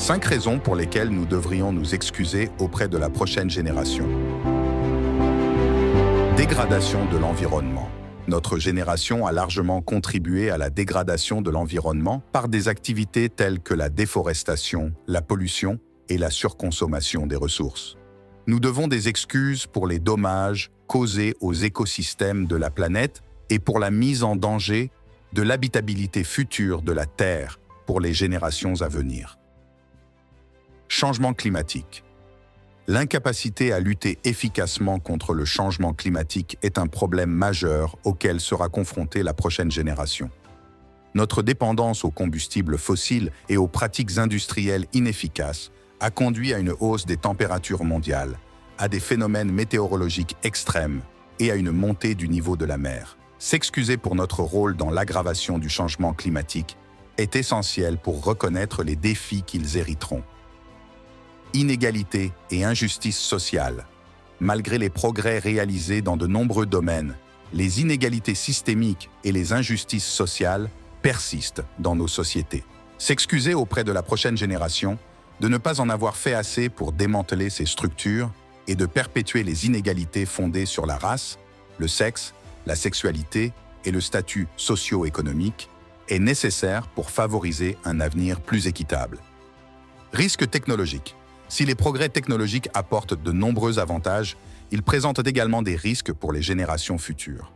5 raisons pour lesquelles nous devrions nous excuser auprès de la prochaine génération. Dégradation de l'environnement. Notre génération a largement contribué à la dégradation de l'environnement par des activités telles que la déforestation, la pollution et la surconsommation des ressources. Nous devons des excuses pour les dommages causés aux écosystèmes de la planète et pour la mise en danger de l'habitabilité future de la Terre pour les générations à venir. Changement climatique. L'incapacité à lutter efficacement contre le changement climatique est un problème majeur auquel sera confrontée la prochaine génération. Notre dépendance aux combustibles fossiles et aux pratiques industrielles inefficaces a conduit à une hausse des températures mondiales, à des phénomènes météorologiques extrêmes et à une montée du niveau de la mer. S'excuser pour notre rôle dans l'aggravation du changement climatique est essentiel pour reconnaître les défis qu'ils hériteront. Inégalité et injustice sociale. Malgré les progrès réalisés dans de nombreux domaines, les inégalités systémiques et les injustices sociales persistent dans nos sociétés. S'excuser auprès de la prochaine génération de ne pas en avoir fait assez pour démanteler ces structures et de perpétuer les inégalités fondées sur la race, le sexe, la sexualité et le statut socio-économique est nécessaire pour favoriser un avenir plus équitable. Risques technologiques. Si les progrès technologiques apportent de nombreux avantages, ils présentent également des risques pour les générations futures.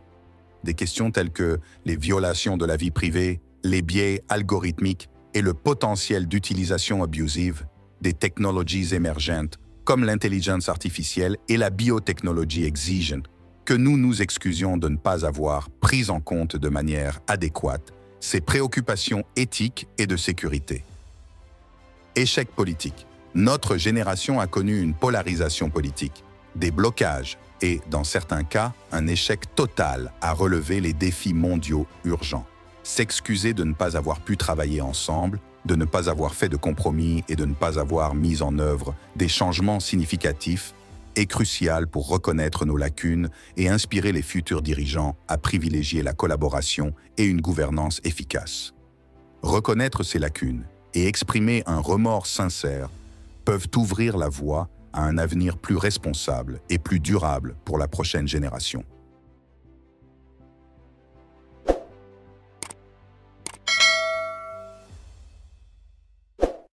Des questions telles que les violations de la vie privée, les biais algorithmiques et le potentiel d'utilisation abusive des technologies émergentes comme l'intelligence artificielle et la biotechnologie exigent que nous nous excusions de ne pas avoir pris en compte de manière adéquate ces préoccupations éthiques et de sécurité. Échec politique. Notre génération a connu une polarisation politique, des blocages et, dans certains cas, un échec total à relever les défis mondiaux urgents. S'excuser de ne pas avoir pu travailler ensemble, de ne pas avoir fait de compromis et de ne pas avoir mis en œuvre des changements significatifs est crucial pour reconnaître nos lacunes et inspirer les futurs dirigeants à privilégier la collaboration et une gouvernance efficace. Reconnaître ces lacunes et exprimer un remords sincère peuvent ouvrir la voie à un avenir plus responsable et plus durable pour la prochaine génération.